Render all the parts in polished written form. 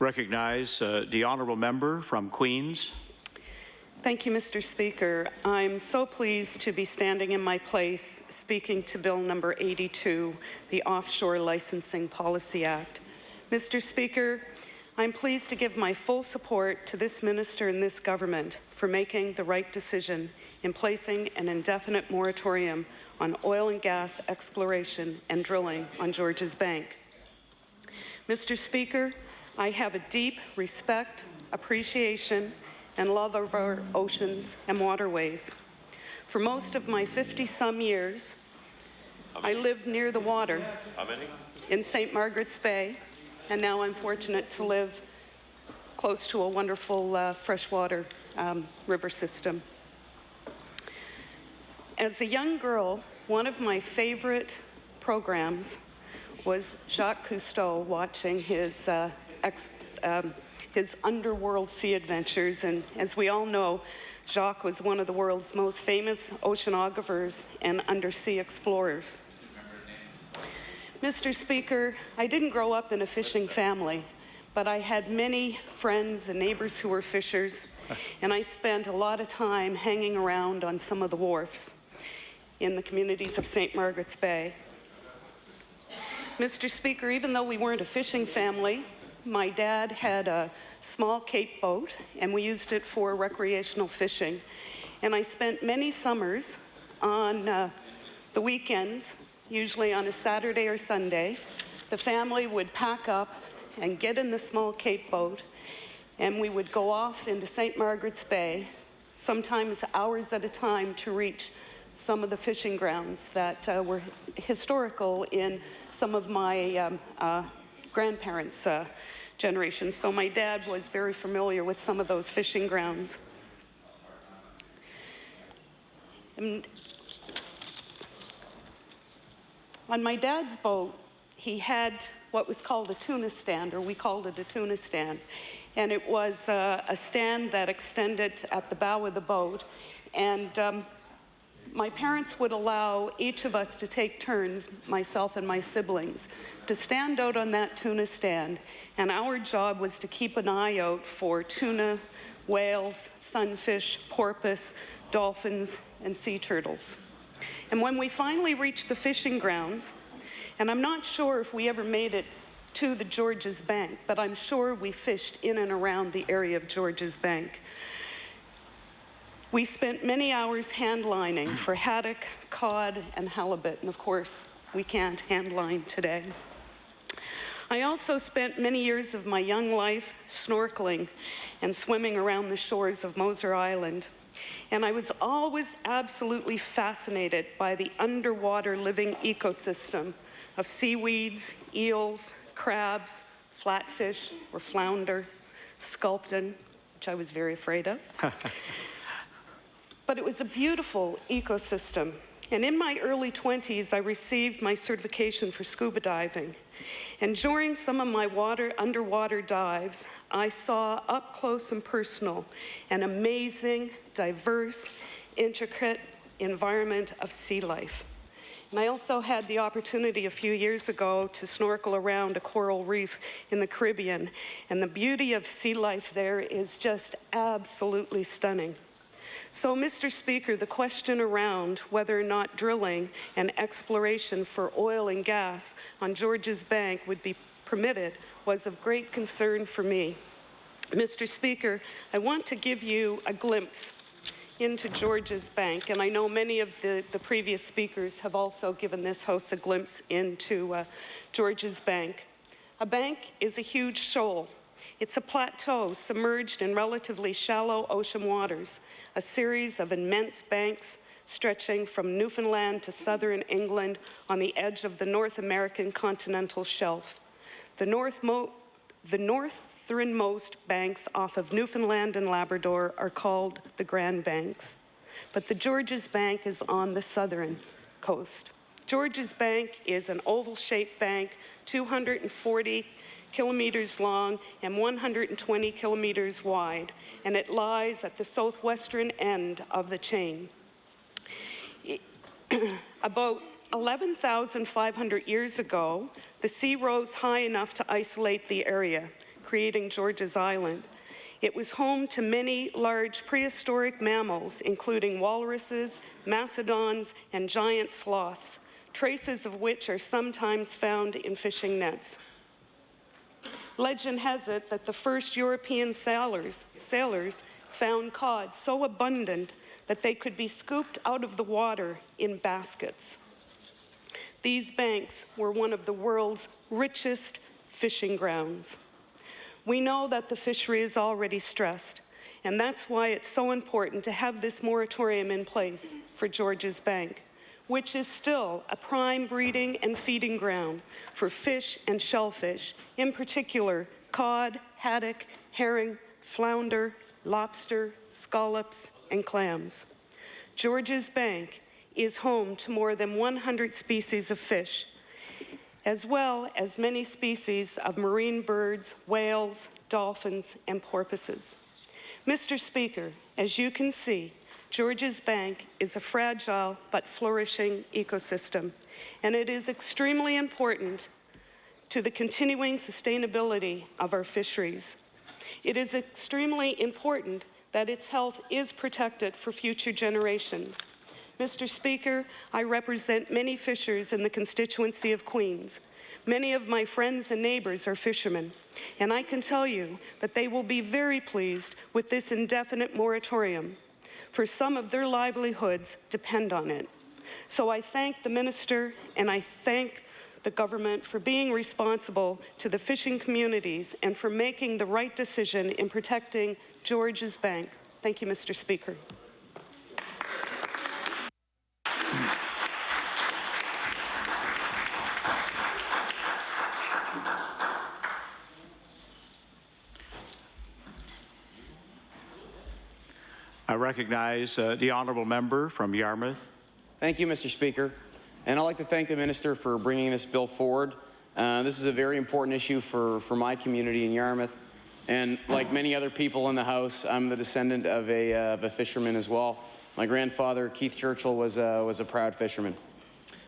recognize the honourable member from Queens. Thank you, Mr. Speaker. I'm so pleased to be standing in my place speaking to Bill number 82, the Offshore Licensing Policy Act. Mr. Speaker, I'm pleased to give my full support to this minister and this government for making the right decision in placing an indefinite moratorium on oil and gas exploration and drilling on Georges Bank. Mr. Speaker, I have a deep respect, appreciation, and love of our oceans and waterways. For most of my 50-some years, I lived near the water in St. Margaret's Bay, and now I'm fortunate to live close to a wonderful freshwater river system. As a young girl, one of my favorite programs was Jacques Cousteau watching his underworld sea adventures, and as we all know, Jacques was one of the world's most famous oceanographers and undersea explorers. Mr. Speaker, I didn't grow up in a fishing family, but I had many friends and neighbors who were fishers, and I spent a lot of time hanging around on some of the wharfs in the communities of St. Margaret's Bay. Mr. Speaker, even though we weren't a fishing family, my dad had a small Cape boat, and we used it for recreational fishing. And I spent many summers on the weekends, usually on a Saturday or Sunday. The family would pack up and get in the small Cape boat, and we would go off into St. Margaret's Bay, sometimes hours at a time, to reach some of the fishing grounds that were historical in some of my grandparents' generation. So my dad was very familiar with some of those fishing grounds. And on my dad's boat, he had what was called a tuna stand, or we called it a tuna stand. And it was a stand that extended at the bow of the boat. And my parents would allow each of us to take turns, myself and my siblings, to stand out on that tuna stand. And our job was to keep an eye out for tuna, whales, sunfish, porpoise, dolphins, and sea turtles. And when we finally reached the fishing grounds, and I'm not sure if we ever made it to the Georges Bank, but I'm sure we fished in and around the area of Georges Bank. We spent many hours hand-lining for haddock, cod, and halibut, and of course, we can't hand-line today. I also spent many years of my young life snorkeling and swimming around the shores of Moser Island, and I was always absolutely fascinated by the underwater living ecosystem of seaweeds, eels, crabs, flatfish, or flounder, sculpin, which I was very afraid of. But it was a beautiful ecosystem. And in my early 20s, I received my certification for scuba diving. And during some of my underwater dives, I saw up close and personal an amazing, diverse, intricate environment of sea life. And I also had the opportunity a few years ago to snorkel around a coral reef in the Caribbean. And the beauty of sea life there is just absolutely stunning. So, Mr. Speaker, the question around whether or not drilling and exploration for oil and gas on Georges Bank would be permitted was of great concern for me. Mr. Speaker, I want to give you a glimpse into Georges Bank, and I know many of the previous speakers have also given this House a glimpse into Georges Bank. A bank is a huge shoal. It's a plateau submerged in relatively shallow ocean waters, a series of immense banks stretching from Newfoundland to southern England on the edge of the North American continental shelf. The northernmost banks off of Newfoundland and Labrador are called the Grand Banks, but the Georges Bank is on the southern coast. Georges Bank is an oval-shaped bank, 240 kilometers long and 120 kilometers wide, and it lies at the southwestern end of the chain. About 11,500 years ago, the sea rose high enough to isolate the area, creating George's Island. It was home to many large prehistoric mammals, including walruses, mastodons, and giant sloths, traces of which are sometimes found in fishing nets. Legend has it that the first European sailors found cod so abundant that they could be scooped out of the water in baskets. These banks were one of the world's richest fishing grounds. We know that the fishery is already stressed, and that's why it's so important to have this moratorium in place for George's Bank, which is still a prime breeding and feeding ground for fish and shellfish, in particular cod, haddock, herring, flounder, lobster, scallops, and clams. George's Bank is home to more than 100 species of fish, as well as many species of marine birds, whales, dolphins, and porpoises. Mr. Speaker, as you can see, George's Bank is a fragile but flourishing ecosystem, and it is extremely important to the continuing sustainability of our fisheries. It is extremely important that its health is protected for future generations. Mr. Speaker, I represent many fishers in the constituency of Queens. Many of my friends and neighbors are fishermen, and I can tell you that they will be very pleased with this indefinite moratorium, for some of their livelihoods depend on it. So I thank the minister and I thank the government for being responsible to the fishing communities and for making the right decision in protecting George's Bank. Thank you, Mr. Speaker. I recognize the honourable member from Yarmouth. Thank you, Mr. Speaker. And I'd like to thank the minister for bringing this bill forward. This is a very important issue for my community in Yarmouth. And like many other people in the House, I'm the descendant of a fisherman as well. My grandfather, Keith Churchill, was a proud fisherman.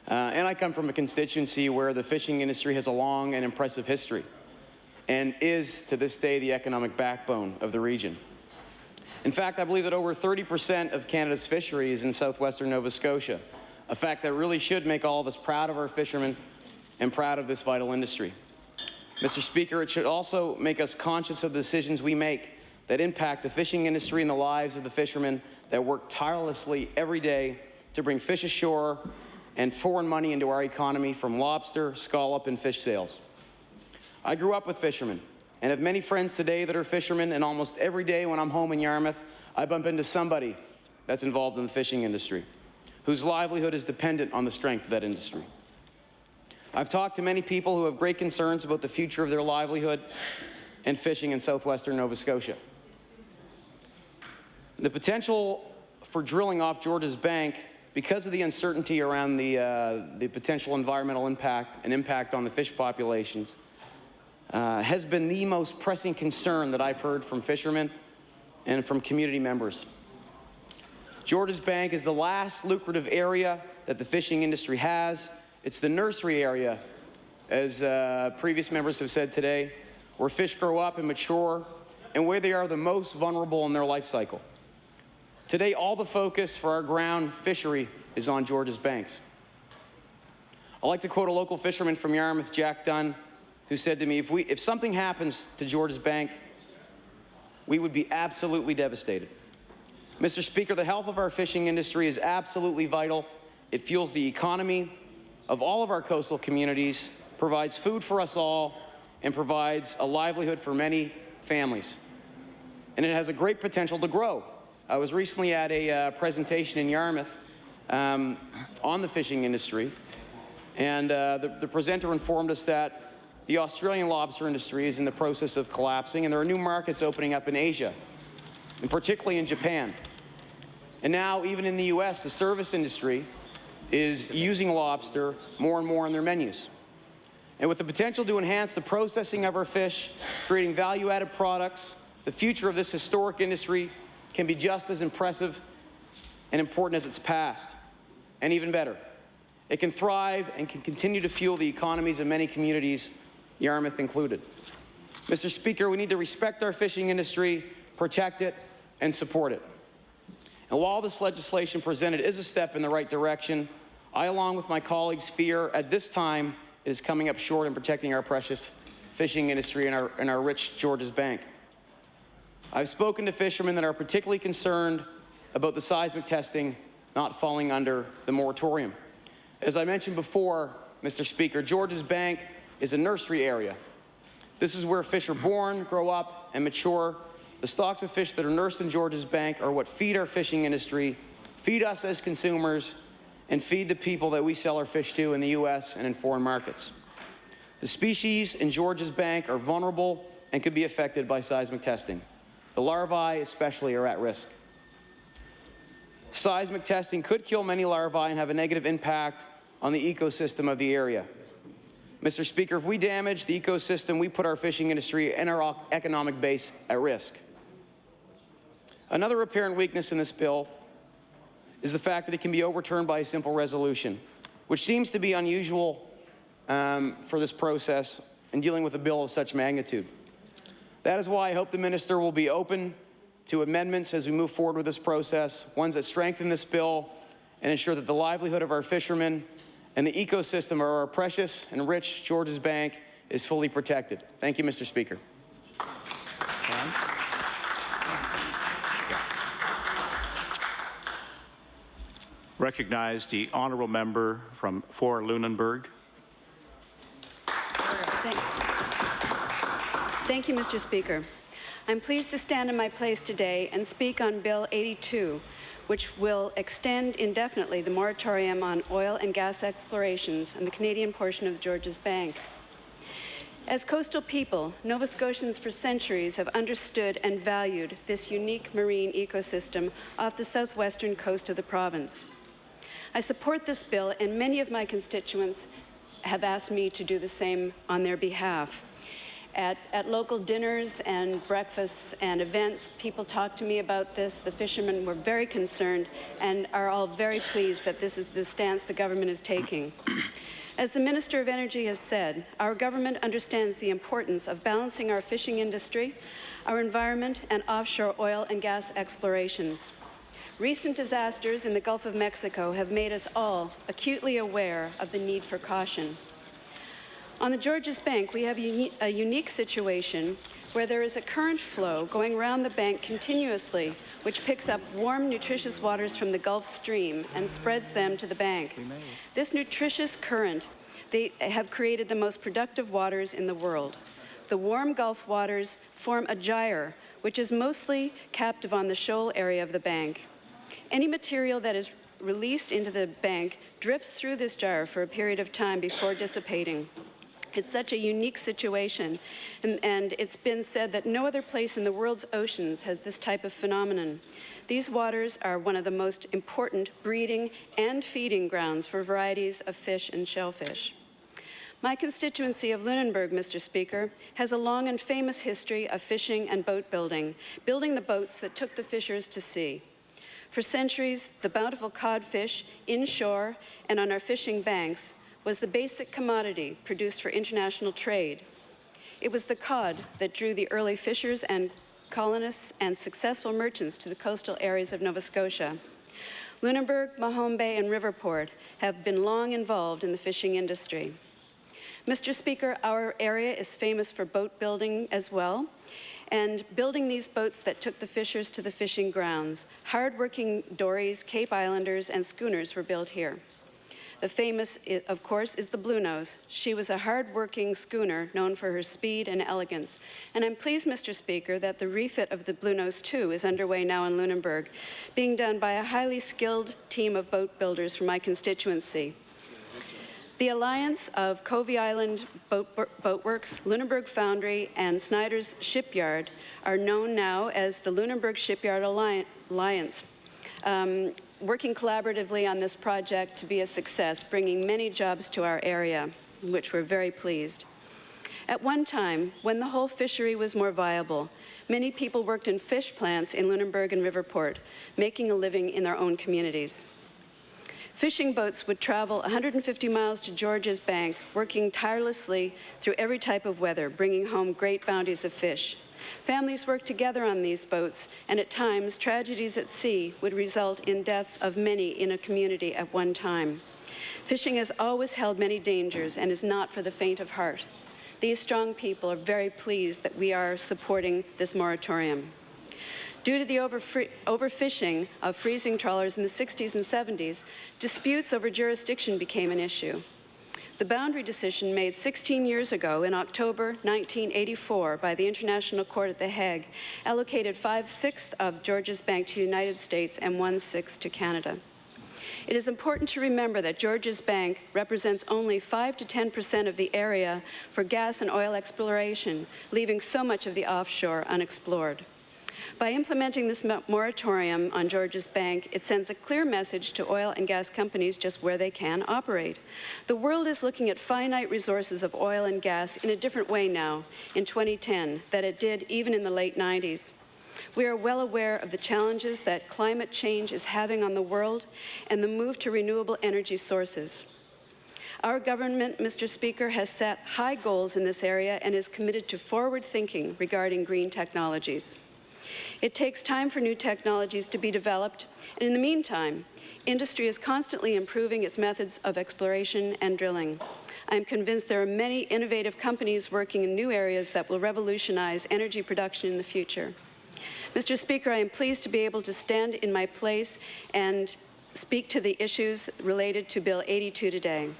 And I come from a constituency where the fishing industry has a long and impressive history and is, to this day, the economic backbone of the region. In fact, I believe that over 30% of Canada's fishery is in southwestern Nova Scotia, a fact that really should make all of us proud of our fishermen and proud of this vital industry. Mr. Speaker, it should also make us conscious of the decisions we make that impact the fishing industry and the lives of the fishermen that work tirelessly every day to bring fish ashore and foreign money into our economy from lobster, scallop, and fish sales. I grew up with fishermen and have many friends today that are fishermen, and almost every day when I'm home in Yarmouth, I bump into somebody that's involved in the fishing industry, whose livelihood is dependent on the strength of that industry. I've talked to many people who have great concerns about the future of their livelihood and fishing in southwestern Nova Scotia. The potential for drilling off George's Bank, because of the uncertainty around the potential environmental impact and impact on the fish populations, has been the most pressing concern that I've heard from fishermen and from community members. George's Bank is the last lucrative area that the fishing industry has. It's the nursery area, as previous members have said today, where fish grow up and mature and where they are the most vulnerable in their life cycle. Today, all the focus for our ground fishery is on George's Banks. I'd like to quote a local fisherman from Yarmouth, Jack Dunn, who said to me, if something happens to George's Bank, we would be absolutely devastated. Mr. Speaker, the health of our fishing industry is absolutely vital. It fuels the economy of all of our coastal communities, provides food for us all, and provides a livelihood for many families. And it has a great potential to grow. I was recently at a presentation in Yarmouth on the fishing industry, and the presenter informed us that the Australian lobster industry is in the process of collapsing, and there are new markets opening up in Asia, and particularly in Japan. And now, even in the US, the service industry is using lobster more and more on their menus. And with the potential to enhance the processing of our fish, creating value-added products, the future of this historic industry can be just as impressive and important as its past, and even better. It can thrive and can continue to fuel the economies of many communities, Yarmouth included. Mr. Speaker, we need to respect our fishing industry, protect it, and support it. And while this legislation presented is a step in the right direction, I, along with my colleagues, fear at this time it is coming up short in protecting our precious fishing industry and our rich Georges Bank. I've spoken to fishermen that are particularly concerned about the seismic testing not falling under the moratorium. As I mentioned before, Mr. Speaker, Georges Bank is a nursery area. This is where fish are born, grow up, and mature. The stocks of fish that are nursed in Georges Bank are what feed our fishing industry, feed us as consumers, and feed the people that we sell our fish to in the U.S. and in foreign markets. The species in Georges Bank are vulnerable and could be affected by seismic testing. The larvae especially are at risk. Seismic testing could kill many larvae and have a negative impact on the ecosystem of the area. Mr. Speaker, if we damage the ecosystem, we put our fishing industry and our economic base at risk. Another apparent weakness in this bill is the fact that it can be overturned by a simple resolution, which seems to be unusual for this process in dealing with a bill of such magnitude. That is why I hope the minister will be open to amendments as we move forward with this process, ones that strengthen this bill and ensure that the livelihood of our fishermen and the ecosystem of our precious and rich Georges Bank is fully protected. Thank you, Mr. Speaker. Recognize the honourable member for Lunenburg. Thank you, Mr. Speaker. I'm pleased to stand in my place today and speak on Bill 82, which will extend indefinitely the moratorium on oil and gas explorations on the Canadian portion of the Georges Bank. As coastal people, Nova Scotians for centuries have understood and valued this unique marine ecosystem off the southwestern coast of the province. I support this bill, and many of my constituents have asked me to do the same on their behalf. At local dinners and breakfasts and events, people talk to me about this. The fishermen were very concerned and are all very pleased that this is the stance the government is taking. As the Minister of Energy has said, our government understands the importance of balancing our fishing industry, our environment, and offshore oil and gas explorations. Recent disasters in the Gulf of Mexico have made us all acutely aware of the need for caution. On the Georges Bank, we have a unique situation where there is a current flow going around the bank continuously, which picks up warm, nutritious waters from the Gulf Stream and spreads them to the bank. This nutritious current, they have created the most productive waters in the world. The warm Gulf waters form a gyre, which is mostly captive on the shoal area of the bank. Any material that is released into the bank drifts through this gyre for a period of time before dissipating. It's such a unique situation, and it's been said that no other place in the world's oceans has this type of phenomenon. These waters are one of the most important breeding and feeding grounds for varieties of fish and shellfish. My constituency of Lunenburg, Mr. Speaker, has a long and famous history of fishing and boat building the boats that took the fishers to sea. For centuries, the bountiful codfish inshore and on our fishing banks was the basic commodity produced for international trade. It was the cod that drew the early fishers and colonists and successful merchants to the coastal areas of Nova Scotia. Lunenburg, Mahone Bay, and Riverport have been long involved in the fishing industry. Mr. Speaker, our area is famous for boat building as well, and building these boats that took the fishers to the fishing grounds. Hard-working dories, Cape Islanders, and schooners were built here. The famous, of course, is the Bluenose. She was a hard-working schooner known for her speed and elegance. And I'm pleased, Mr. Speaker, that the refit of the Bluenose 2 is underway now in Lunenburg, being done by a highly skilled team of boat builders from my constituency. The alliance of Covey Island Boatworks, Lunenburg Foundry, and Snyder's Shipyard are known now as the Lunenburg Shipyard Alliance, working collaboratively on this project to be a success, bringing many jobs to our area, in which we're very pleased. At one time, when the whole fishery was more viable, many people worked in fish plants in Lunenburg and Riverport, making a living in their own communities. Fishing boats would travel 150 miles to George's Bank, working tirelessly through every type of weather, bringing home great bounties of fish. Families worked together on these boats, and at times, tragedies at sea would result in deaths of many in a community at one time. Fishing has always held many dangers and is not for the faint of heart. These strong people are very pleased that we are supporting this moratorium. Due to the overfishing of freezing trawlers in the 60s and 70s, disputes over jurisdiction became an issue. The boundary decision made 16 years ago in October 1984 by the International Court at The Hague allocated 5/6 of George's Bank to the United States and 1/6 to Canada. It is important to remember that George's Bank represents only 5 to 10% of the area for gas and oil exploration, leaving so much of the offshore unexplored. By implementing this moratorium on George's Bank, it sends a clear message to oil and gas companies just where they can operate. The world is looking at finite resources of oil and gas in a different way now, in 2010, than it did even in the late 90s. We are well aware of the challenges that climate change is having on the world and the move to renewable energy sources. Our government, Mr. Speaker, has set high goals in this area and is committed to forward thinking regarding green technologies. It takes time for new technologies to be developed, and in the meantime, industry is constantly improving its methods of exploration and drilling. I am convinced there are many innovative companies working in new areas that will revolutionize energy production in the future. Mr. Speaker, I am pleased to be able to stand in my place and speak to the issues related to Bill 82 today.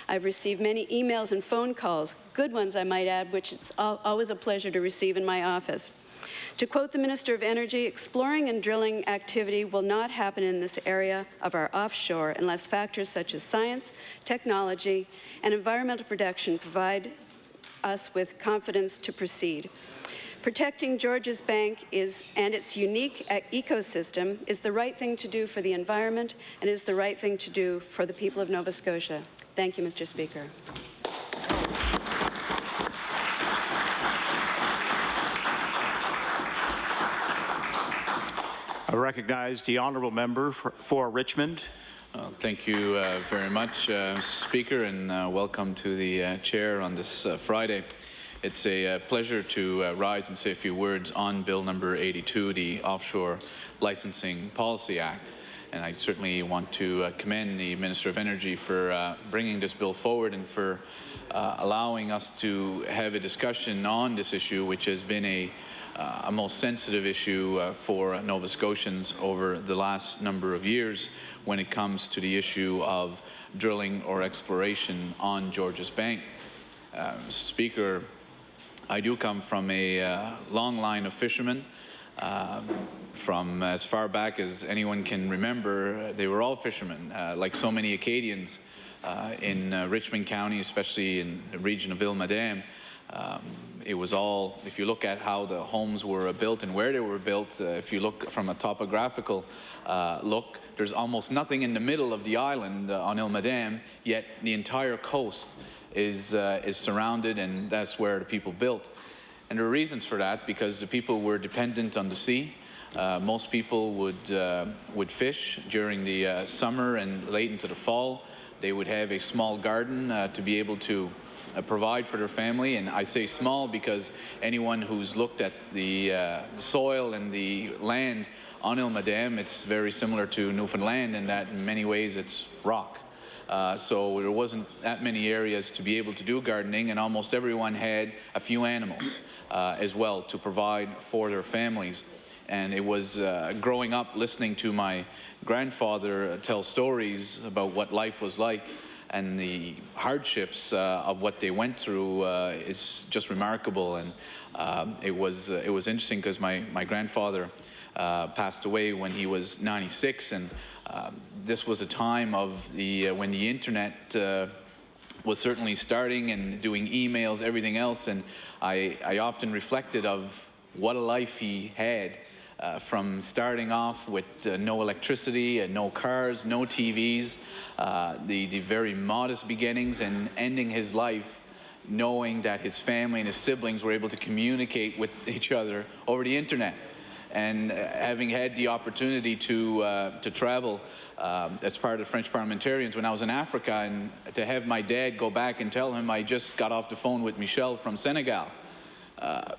I've received many emails and phone calls, good ones I might add, which it's always a pleasure to receive in my office. To quote the Minister of Energy, exploring and drilling activity will not happen in this area of our offshore unless factors such as science, technology, and environmental protection provide us with confidence to proceed. Protecting George's Bank and its unique ecosystem is the right thing to do for the environment and is the right thing to do for the people of Nova Scotia. Thank you, Mr. Speaker. I recognize the honourable member for Richmond. Thank you very much, Speaker, and welcome to the chair on this Friday. It's a pleasure to rise and say a few words on Bill number 82, the Offshore Licensing Policy Act. And I certainly want to commend the Minister of Energy for bringing this bill forward and for allowing us to have a discussion on this issue, which has been a most sensitive issue for Nova Scotians over the last number of years when it comes to the issue of drilling or exploration on George's Bank. Speaker, I do come from a long line of fishermen. From as far back as anyone can remember, they were all fishermen, like so many Acadians in Richmond County, especially in the region of Ville-Madame. It was all, if you look at how the homes were built and where they were built, if you look from a topographical look, there's almost nothing in the middle of the island on Ville-Madame, yet the entire coast is surrounded, and that's where the people built. And there are reasons for that, because the people were dependent on the sea. Most people would fish during the summer and late into the fall. They would have a small garden to be able to provide for their family, and I say small because anyone who's looked at the soil and the land on Ville-Madame, it's very similar to Newfoundland in that in many ways it's rock. So there wasn't that many areas to be able to do gardening, and almost everyone had a few animals as well to provide for their families. And it was growing up listening to my grandfather tell stories about what life was like, and the hardships of what they went through is just remarkable. And it was interesting because my grandfather passed away when he was 96, and this was a time of when the internet was certainly starting and doing emails, everything else, and I often reflected of what a life he had. From starting off with no electricity and no cars, no TVs, the very modest beginnings, and ending his life knowing that his family and his siblings were able to communicate with each other over the internet. And having had the opportunity to travel as part of the French parliamentarians when I was in Africa, and to have my dad go back and tell him I just got off the phone with Michel from Senegal.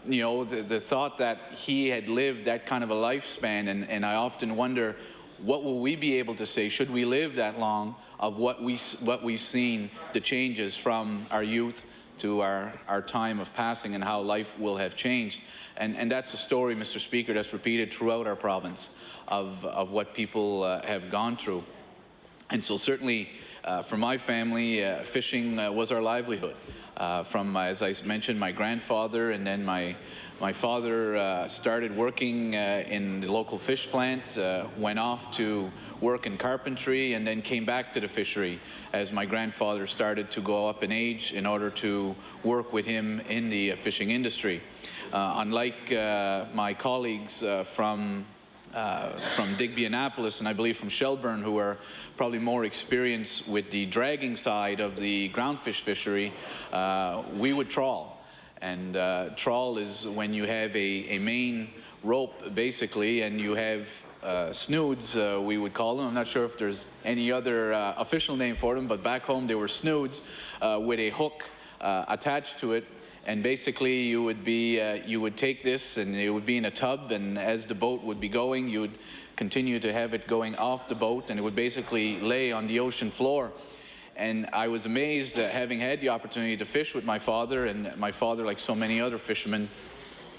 You know, the thought that he had lived that kind of a lifespan, and I often wonder, what will we be able to say, should we live that long, of what we've seen, the changes from our youth to our time of passing, and how life will have changed. And that's a story, Mr. Speaker, that's repeated throughout our province of what people have gone through. And so certainly for my family, fishing was our livelihood. From, as I mentioned, my grandfather, and then my father started working in the local fish plant, went off to work in carpentry, and then came back to the fishery as my grandfather started to go up in age in order to work with him in the fishing industry. Unlike my colleagues from Digby Annapolis, and I believe from Shelburne, who are probably more experienced with the dragging side of the groundfish fishery, we would trawl. And trawl is when you have a main rope, basically, and you have snoods, we would call them. I'm not sure if there's any other official name for them, but back home they were snoods with a hook attached to it. And basically you would take this, and it would be in a tub, and as the boat would be going, you would continue to have it going off the boat, and it would basically lay on the ocean floor. And I was amazed that, having had the opportunity to fish with my father, and my father, like so many other fishermen,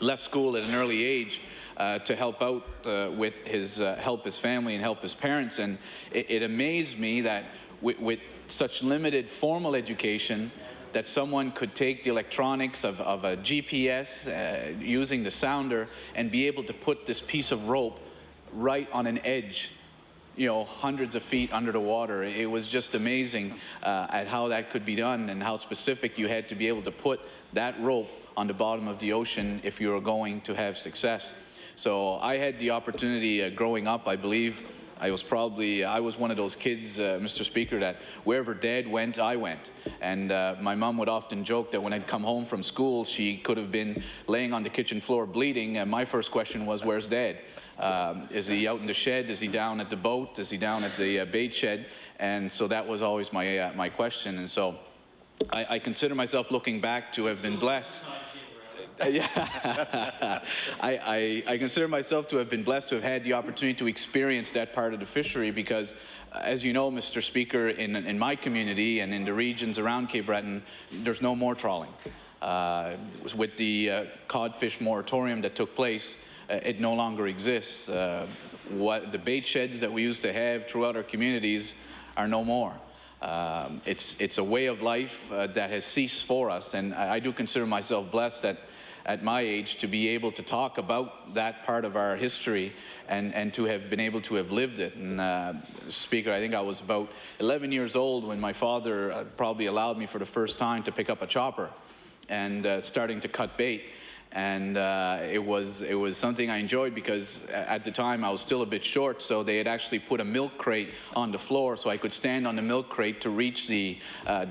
left school at an early age to help out with help his family and help his parents. And it amazed me that with such limited formal education, that someone could take the electronics of a GPS using the sounder and be able to put this piece of rope right on an edge, you know, hundreds of feet under the water. It was just amazing at how that could be done, and how specific you had to be able to put that rope on the bottom of the ocean if you were going to have success. So I had the opportunity growing up, I believe, I was one of those kids, Mr. Speaker, that wherever Dad went, I went. And my mom would often joke that when I'd come home from school, she could have been laying on the kitchen floor bleeding, and my first question was, where's Dad? Is he out in the shed? Is he down at the boat? Is he down at the bait shed? And so that was always my question. And so I consider myself, looking back, to have been blessed. Yeah, I consider myself to have been blessed to have had the opportunity to experience that part of the fishery, because, as you know, Mr. Speaker, in my community and in the regions around Cape Breton, there's no more trawling. With the codfish moratorium that took place, it no longer exists. What the bait sheds that we used to have throughout our communities are no more. It's a way of life that has ceased for us, and I do consider myself blessed that at my age to be able to talk about that part of our history and to have been able to have lived it. And Speaker, I think I was about 11 years old when my father probably allowed me for the first time to pick up a chopper and starting to cut bait. And it was something I enjoyed, because at the time I was still a bit short, so they had actually put a milk crate on the floor so I could stand on the milk crate to reach the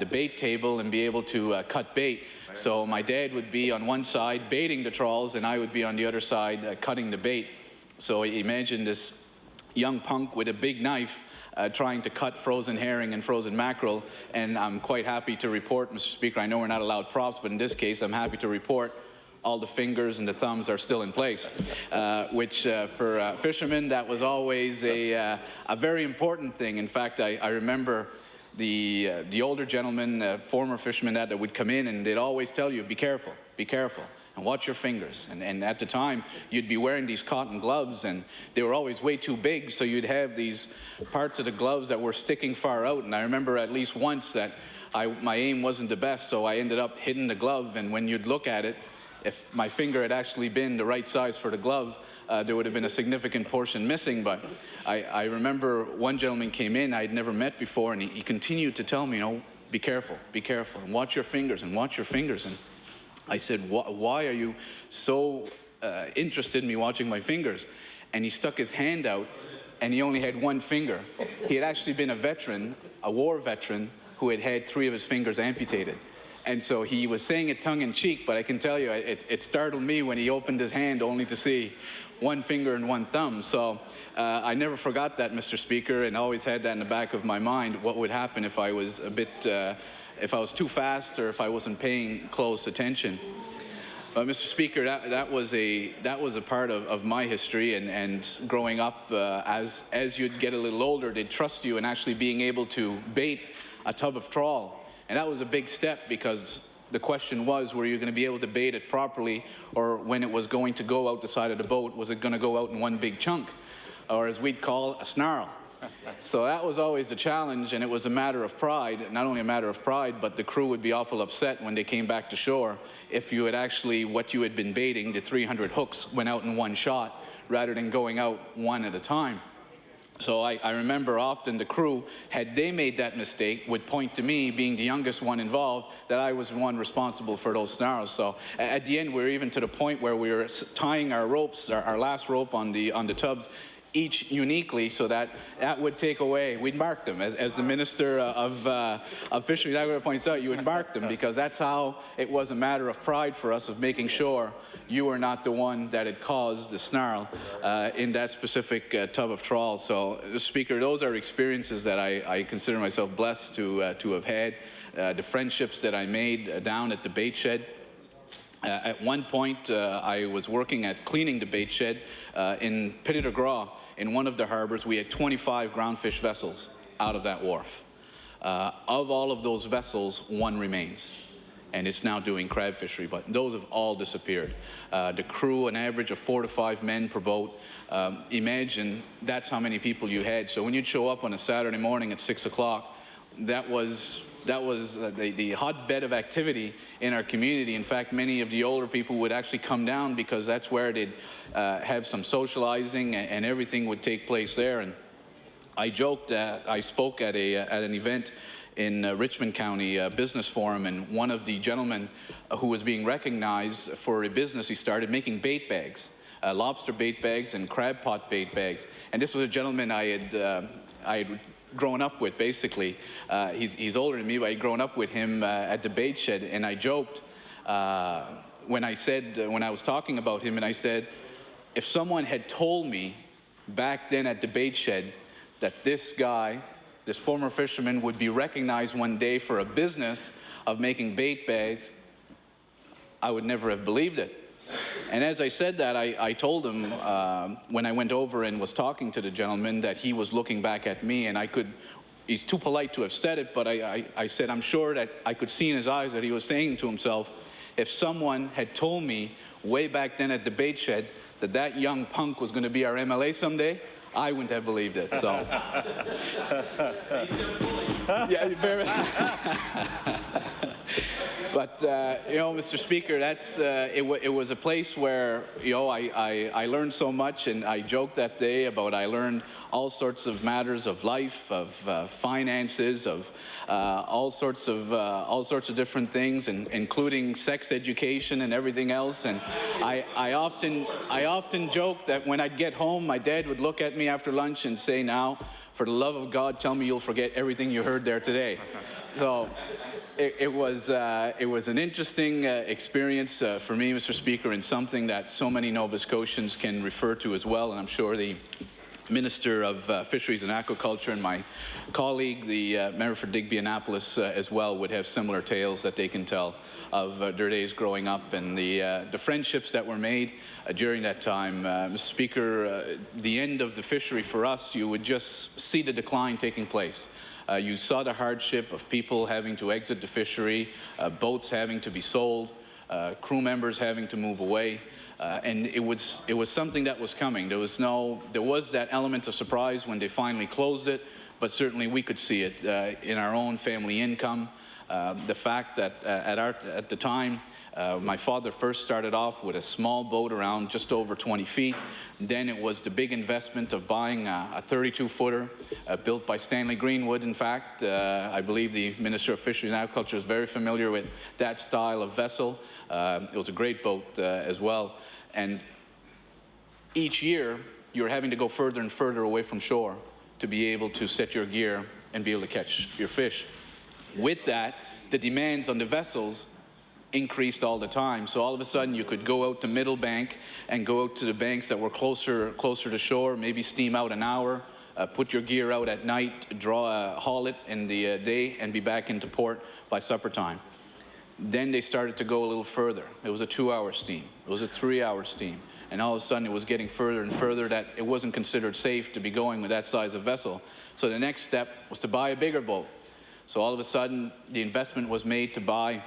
bait table and be able to cut bait. So my dad would be on one side baiting the trawls, and I would be on the other side cutting the bait. So imagine this young punk with a big knife trying to cut frozen herring and frozen mackerel. And I'm quite happy to report, Mr. Speaker, I know we're not allowed props, but in this case I'm happy to report all the fingers and the thumbs are still in place, which for fishermen, that was always a very important thing. In fact, I remember the older gentlemen, former fishermen that would come in, and they'd always tell you, be careful, and watch your fingers. And at the time, you'd be wearing these cotton gloves, and they were always way too big, so you'd have these parts of the gloves that were sticking far out. And I remember at least once that my aim wasn't the best, so I ended up hitting the glove, and when you'd look at it, if my finger had actually been the right size for the glove, there would have been a significant portion missing. But I remember one gentleman came in I had never met before, and he continued to tell me, you know, be careful, and watch your fingers, and watch your fingers. And I said, why are you so interested in me watching my fingers? And he stuck his hand out, and he only had one finger. He had actually been a veteran, a war veteran, who had had 3 of his fingers amputated. And so he was saying it tongue-in-cheek, but I can tell you, it startled me when he opened his hand only to see one finger and one thumb. So I never forgot that, Mr. Speaker, and always had that in the back of my mind, what would happen if I was if I was too fast or if I wasn't paying close attention. But Mr. Speaker, that was a part of my history, and growing up, as you'd get a little older, they'd trust you in actually being able to bait a tub of trawl. And that was a big step, because the question was, were you going to be able to bait it properly, or when it was going to go out the side of the boat, was it going to go out in one big chunk, or as we'd call, a snarl? So that was always the challenge, and it was a matter of pride. Not only a matter of pride, but the crew would be awful upset when they came back to shore if you had actually, what you had been baiting, the 300 hooks, went out in one shot rather than going out one at a time. So I remember often the crew, had they made that mistake, would point to me, being the youngest one involved, that I was the one responsible for those snarls. So at the end, we were even to the point where we were tying our ropes, our last rope on the tubs, each uniquely, so that would take away, we'd mark them. As the Minister of Fisheries points out, you would mark them, because that's how it was a matter of pride for us, of making sure you were not the one that had caused the snarl in that specific tub of trawl. So, Speaker, those are experiences that I consider myself blessed to have had. The friendships that I made down at the bait shed. At one point, I was working at cleaning the bait shed in Petit de Gras. In one of the harbors, we had 25 groundfish vessels out of that wharf. Of all of those vessels, one remains, and it's now doing crab fishery, but those have all disappeared. The crew, an average of 4 to 5 men per boat. Imagine that's how many people you had. So when you'd show up on a Saturday morning at 6 o'clock, that was the hotbed of activity in our community. In fact, many of the older people would actually come down, because that's where they'd have some socializing, and everything would take place there. And I joked, I spoke at an event in Richmond County Business Forum, and one of the gentlemen who was being recognized for a business he started, making bait bags, lobster bait bags and crab pot bait bags. And this was a gentleman I had grown up with, basically. He's older than me, but I had grown up with him at the bait shed, and I joked when I was talking about him, and I said, if someone had told me back then at the bait shed that this guy, this former fisherman, would be recognized one day for a business of making bait bags, I would never have believed it. And as I said that, I told him when I went over and was talking to the gentleman that he was looking back at me, and he's too polite to have said it, but I said I'm sure that I could see in his eyes that he was saying to himself, if someone had told me way back then at the bait shed that young punk was going to be our MLA someday, I wouldn't have believed it. So, yeah, very. But Mr. Speaker, that's it was a place where I learned so much, and I joked that day about I learned all sorts of matters of life, of finances, of all sorts of different things, including sex education and everything else. And I often joke that when I'd get home, my dad would look at me after lunch and say, "Now, for the love of God, tell me you'll forget everything you heard there today." So it was an interesting experience for me, Mr. Speaker, and something that so many Nova Scotians can refer to as well. And I'm sure the Minister of Fisheries and Aquaculture and my colleague, the member for Digby Annapolis, as well, would have similar tales that they can tell of their days growing up and the friendships that were made during that time. Mr. Speaker, the end of the fishery for us, you would just see the decline taking place. You saw the hardship of people having to exit the fishery, boats having to be sold, crew members having to move away. And it was something that was coming. There was that element of surprise when they finally closed it, but certainly we could see it in our own family income. The fact that at the time, my father first started off with a small boat around just over 20 feet. Then it was the big investment of buying a 32-footer built by Stanley Greenwood. In fact, I believe the Minister of Fisheries and Agriculture is very familiar with that style of vessel. It was a great boat as well. And each year, you're having to go further and further away from shore to be able to set your gear and be able to catch your fish. With that the demands on the vessels increased all the time. So all of a sudden you could go out to Middle Bank and go out to the banks that were closer to shore, maybe steam out an hour, put your gear out at night, haul it in the day, and be back into port by supper time. Then they started to go a little further. It was a 2-hour steam. It was a 3-hour steam. And all of a sudden it was getting further and further that it wasn't considered safe to be going with that size of vessel. So the next step was to buy a bigger boat. So all of a sudden the investment was made to buy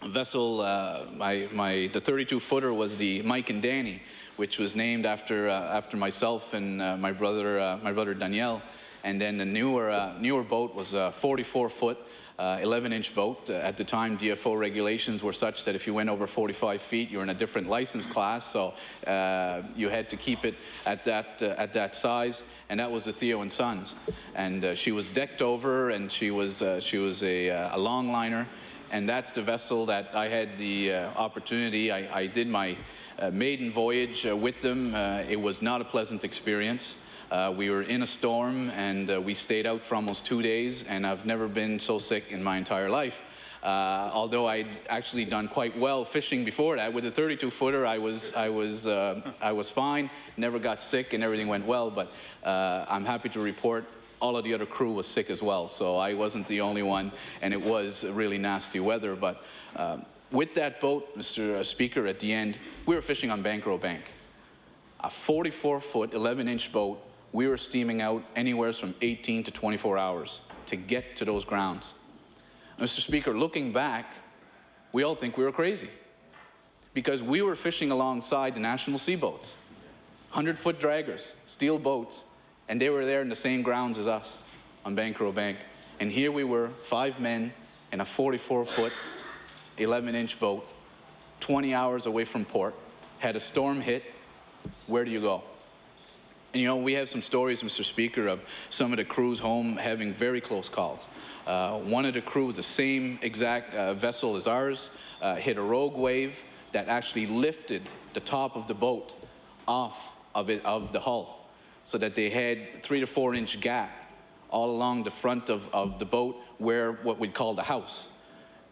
a vessel. The 32-footer was the Mike and Danny, which was named after myself and my brother Danielle. And then the newer boat was a 44-foot, 11-inch boat. At the time, DFO regulations were such that if you went over 45 feet, you were in a different license class. So you had to keep it at that size. And that was the Theo and Sons. And she was decked over, and she was a longliner. And that's the vessel that I had the opportunity. I did my maiden voyage with them. It was not a pleasant experience. We were in a storm, and we stayed out for almost 2 days, and I've never been so sick in my entire life. Although I'd actually done quite well fishing before that. With the 32-footer, I was fine, never got sick, and everything went well. But I'm happy to report all of the other crew was sick as well, so I wasn't the only one, and it was really nasty weather. But with that boat, Mr. Speaker, at the end, we were fishing on Bankrow Bank. A 44-foot, 11-inch boat, we were steaming out anywhere from 18 to 24 hours to get to those grounds. Mr. Speaker, looking back, we all think we were crazy because we were fishing alongside the national sea boats, 100-foot draggers, steel boats, and they were there in the same grounds as us on Bankrow Bank. And here we were, 5 men in a 44-foot, 11-inch boat, 20 hours away from port, had a storm hit. Where do you go? And you know, we have some stories, Mr. Speaker, of some of the crews home having very close calls. One of the crew was the same exact vessel as ours, hit a rogue wave that actually lifted the top of the boat off of the hull, so that they had 3 to 4 inch gap all along the front of the boat where what we'd call the house.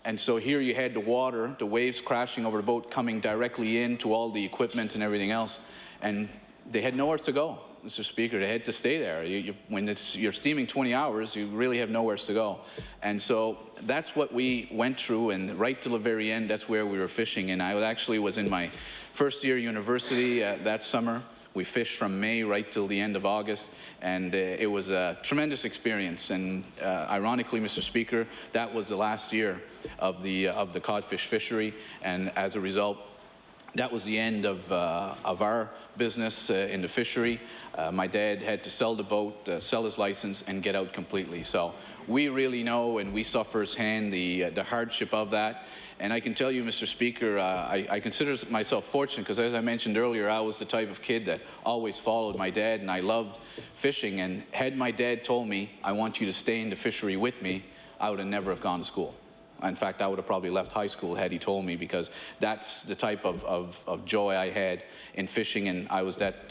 And so here you had the water, the waves crashing over the boat, coming directly into all the equipment and everything else. And they had nowhere to go, Mr. Speaker. They had to stay there. When you're steaming 20 hours, you really have nowhere to go. And so that's what we went through, and right till the very end, that's where we were fishing. And I actually was in my first year university that summer. We fished from May right till the end of August, and it was a tremendous experience. And ironically, Mr. Speaker, that was the last year of the codfish fishery, and as a result, that was the end of our business in the fishery. My dad had to sell the boat, sell his license, and get out completely. So we really know, and we saw firsthand the hardship of that. And I can tell you, Mr. Speaker, I consider myself fortunate because, as I mentioned earlier, I was the type of kid that always followed my dad, and I loved fishing. And had my dad told me, I want you to stay in the fishery with me, I would have never have gone to school. In fact, I would have probably left high school had he told me, because that's the type of joy I had in fishing. And I was that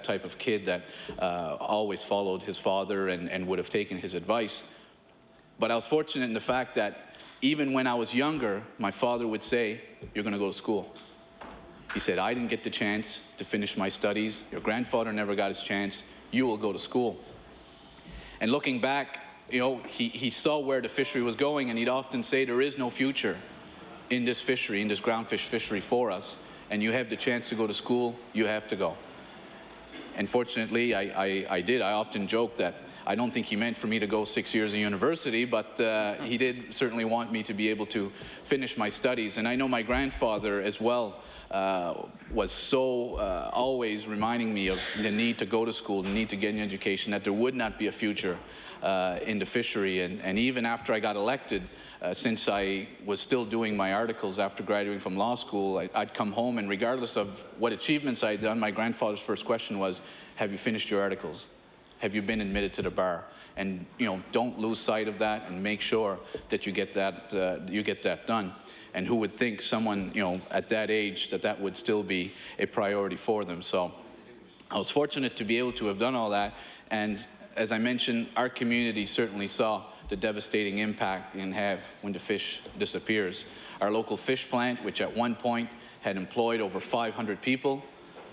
type of kid that always followed his father and would have taken his advice. But I was fortunate in the fact that even when I was younger, my father would say, you're going to go to school. He said, I didn't get the chance to finish my studies. Your grandfather never got his chance. You will go to school. And looking back, you know, he saw where the fishery was going, and he'd often say, there is no future in this fishery, in this groundfish fishery for us. And you have the chance to go to school, you have to go. And fortunately, I did. I often joke that I don't think he meant for me to go 6 years of university, but he did certainly want me to be able to finish my studies. And I know my grandfather as well was so always reminding me of the need to go to school, the need to get an education, that there would not be a future in the fishery. And even after I got elected, since I was still doing my articles after graduating from law school, I'd come home, and regardless of what achievements I'd done, my grandfather's first question was, have you finished your articles? Have you been admitted to the bar? And you know, don't lose sight of that, and make sure that you get that done. And who would think someone, you know, at that age, that would still be a priority for them? So I was fortunate to be able to have done all that. And as I mentioned, our community certainly saw the devastating impact it can have when the fish disappears. Our local fish plant, which at one point had employed over 500 people,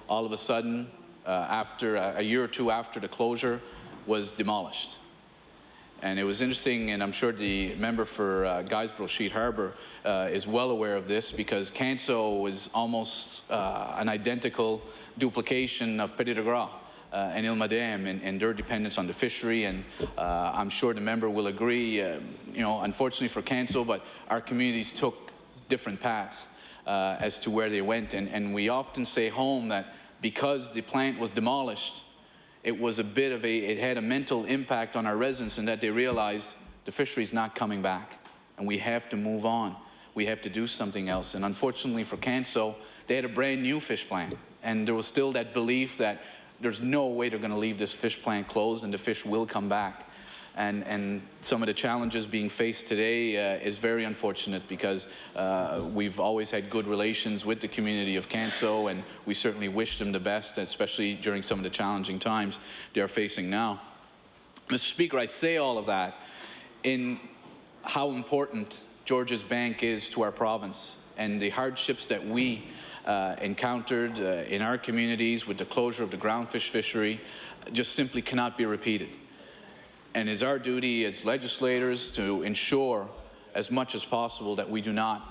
all of a sudden, after a year or two after the closure, was demolished. And it was interesting, and I'm sure the member for Guysborough Sheet Harbour is well aware of this, because Canso was almost an identical duplication of Petit de Gras and Ilmadam and their dependence on the fishery. And I'm sure the member will agree, you know, unfortunately for Canso, but our communities took different paths as to where they went. And we often say home that because the plant was demolished, it was a bit of it had a mental impact on our residents, in that they realized the fishery's not coming back and we have to move on. We have to do something else. And unfortunately for Canso, they had a brand new fish plant, and there was still that belief that there's no way they're going to leave this fish plant closed and the fish will come back. And some of the challenges being faced today is very unfortunate, because we've always had good relations with the community of Canso, and we certainly wish them the best, especially during some of the challenging times they are facing now. Mr. Speaker, I say all of that in how important George's Bank is to our province, and the hardships that we encountered in our communities with the closure of the groundfish fishery just simply cannot be repeated. And it's our duty as legislators to ensure as much as possible that we do not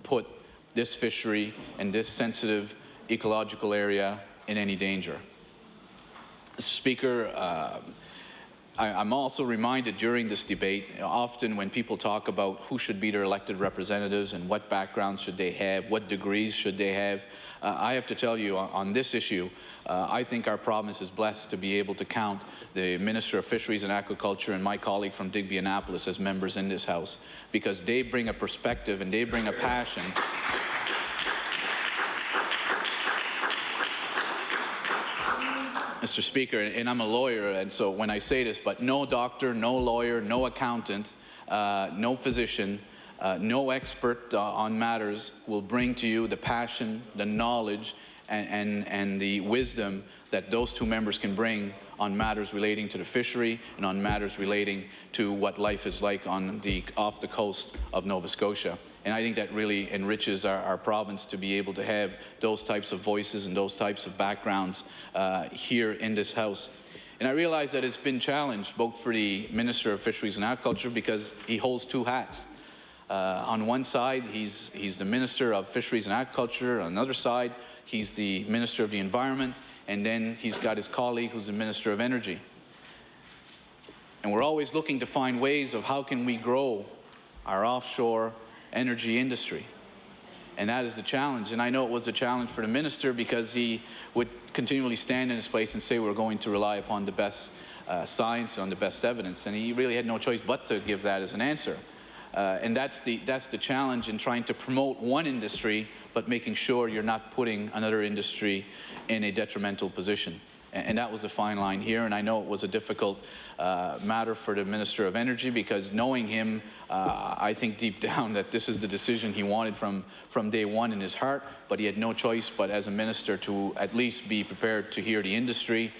put this fishery and this sensitive ecological area in any danger. Speaker, I'm also reminded during this debate, often when people talk about who should be their elected representatives and what background should they have, what degrees should they have, I have to tell you on this issue, I think our province is blessed to be able to count the Minister of Fisheries and Aquaculture and my colleague from Digby Annapolis as members in this House, because they bring a perspective and they bring a passion. Mr. Speaker, and I'm a lawyer, and so when I say this, but no doctor, no lawyer, no accountant, no physician, no expert on matters will bring to you the passion, the knowledge, and the wisdom that those two members can bring on matters relating to the fishery and on matters relating to what life is like off the coast of Nova Scotia. And I think that really enriches our province to be able to have those types of voices and those types of backgrounds here in this House. And I realize that it's been challenged both for the Minister of Fisheries and Aquaculture, because he holds two hats. On one side, he's the Minister of Fisheries and Aquaculture. On the other side, he's the Minister of the Environment. And then he's got his colleague who's the Minister of Energy. And we're always looking to find ways of how can we grow our offshore energy industry. And that is the challenge. And I know it was a challenge for the minister, because he would continually stand in his place and say we're going to rely upon the best science, on the best evidence. And he really had no choice but to give that as an answer. And that's the challenge in trying to promote one industry, but making sure you're not putting another industry in a detrimental position. And that was the fine line here. And I know it was a difficult matter for the Minister of Energy, because knowing him, I think deep down that this is the decision he wanted from day one in his heart, but he had no choice but as a minister to at least be prepared to hear the industry,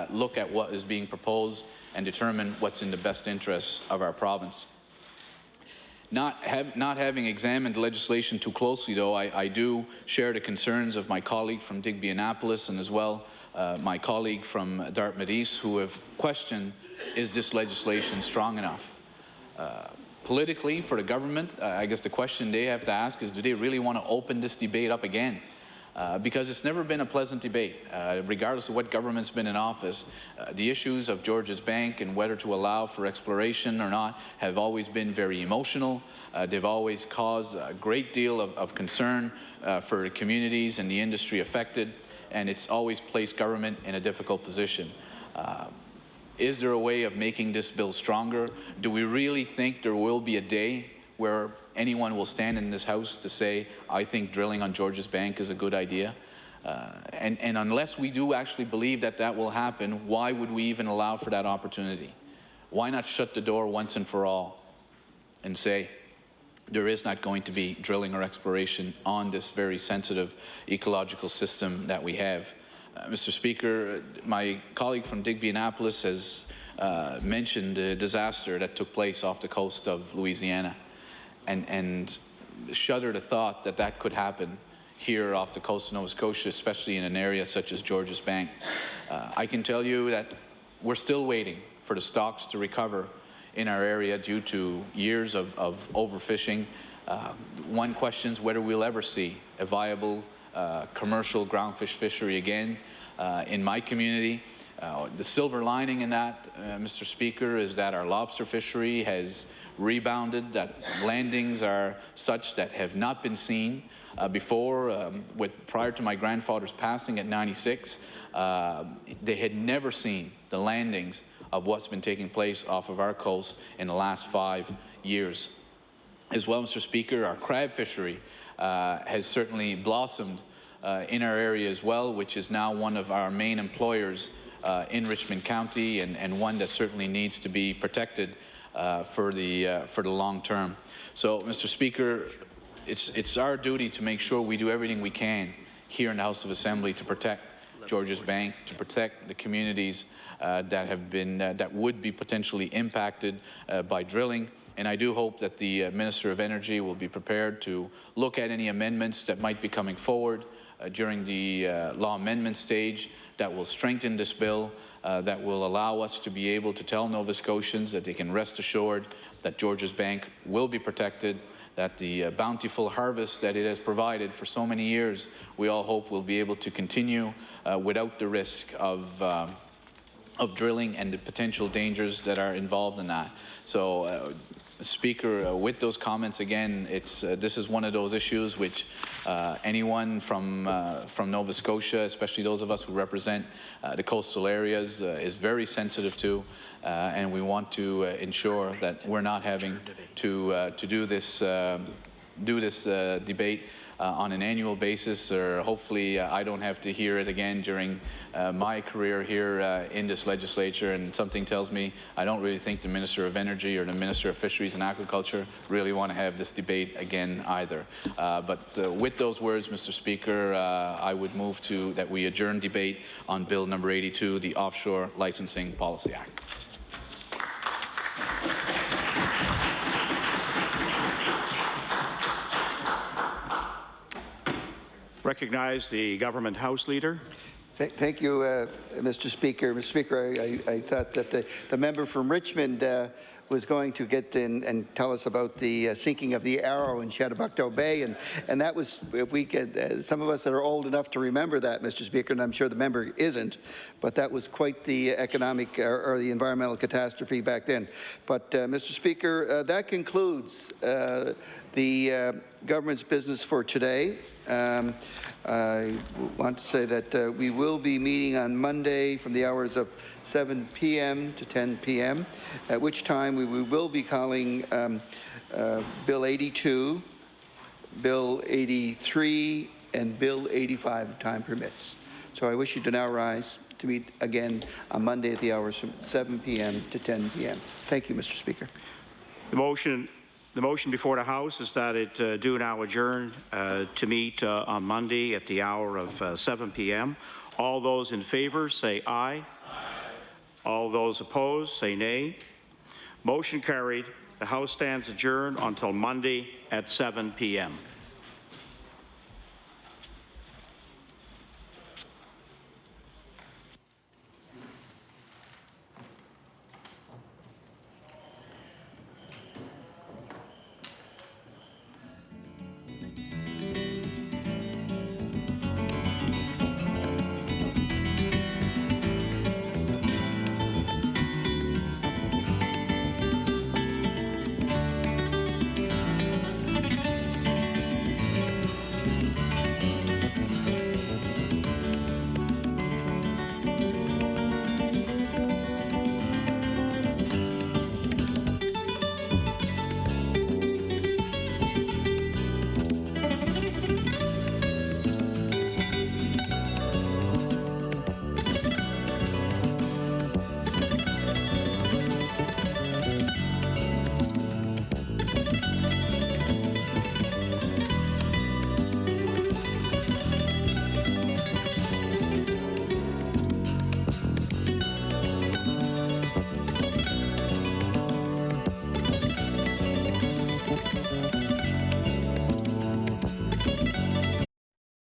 look at what is being proposed, and determine what's in the best interests of our province. Not having examined the legislation too closely, though, I do share the concerns of my colleague from Digby Annapolis, and as well my colleague from Dartmouth East, who have questioned, is this legislation strong enough? Politically, for the government, I guess the question they have to ask is, do they really want to open this debate up again? Because it's never been a pleasant debate, regardless of what government's been in office. The issues of George's Bank and whether to allow for exploration or not have always been very emotional. They've always caused a great deal of concern for the communities and the industry affected, and it's always placed government in a difficult position. Is there a way of making this bill stronger? Do we really think there will be a day where anyone will stand in this House to say, I think drilling on George's Bank is a good idea? And unless we do actually believe that that will happen, why would we even allow for that opportunity? Why not shut the door once and for all and say, there is not going to be drilling or exploration on this very sensitive ecological system that we have? Mr. Speaker, my colleague from Digby Annapolis has mentioned the disaster that took place off the coast of Louisiana, and shudder to thought that that could happen here off the coast of Nova Scotia, especially in an area such as Georges Bank. I can tell you that we're still waiting for the stocks to recover in our area due to years of overfishing. One questions whether we'll ever see a viable commercial groundfish fishery again in my community. The silver lining in that, Mr. Speaker, is that our lobster fishery has rebounded, that landings are such that have not been seen before. Prior to my grandfather's passing at 96, they had never seen the landings of what's been taking place off of our coast in the last 5 years. As well, Mr. Speaker, our crab fishery has certainly blossomed in our area as well, which is now one of our main employers in Richmond County, and one that certainly needs to be protected for the long term. So, Mr. Speaker, it's our duty to make sure we do everything we can here in the House of Assembly to protect Georges Bank, to protect the communities that would be potentially impacted by drilling. And I do hope that the Minister of Energy will be prepared to look at any amendments that might be coming forward during the law amendment stage that will strengthen this bill, that will allow us to be able to tell Nova Scotians that they can rest assured that Georges Bank will be protected, that the bountiful harvest that it has provided for so many years, we all hope will be able to continue without the risk of drilling and the potential dangers that are involved in that. So, Speaker, with those comments, again, this is one of those issues which anyone from Nova Scotia, especially those of us who represent the coastal areas, is very sensitive to, and we want to ensure that we're not having to do this debate on an annual basis, or hopefully I don't have to hear it again during my career here in this legislature. And something tells me I don't really think the Minister of Energy or the Minister of Fisheries and Agriculture really want to have this debate again either. But with those words, Mr. Speaker, I would move that we adjourn debate on Bill number 82, the Offshore Licensing Policy Act. Recognize the Government House Leader. Thank you, Mr. Speaker. Mr. Speaker, I thought that the member from Richmond was going to get in and tell us about the sinking of the Arrow in Chattabucto Bay, and that was, if we could, some of us that are old enough to remember that, Mr. Speaker, and I'm sure the member isn't, but that was quite the economic or the environmental catastrophe back then. But, Mr. Speaker, that concludes the government's business for today. I want to say that we will be meeting on Monday from the hours of 7 p.m. to 10 p.m., at which time we will be calling Bill 82, Bill 83, and Bill 85 if time permits. So I wish you to now rise to meet again on Monday at the hours from 7 p.m. to 10 p.m. Thank you, Mr. Speaker. The motion before the House is that it do now adjourn to meet on Monday at the hour of 7 p.m. All those in favor say aye. All those opposed say nay. Motion carried. The House stands adjourned until Monday at 7 p.m.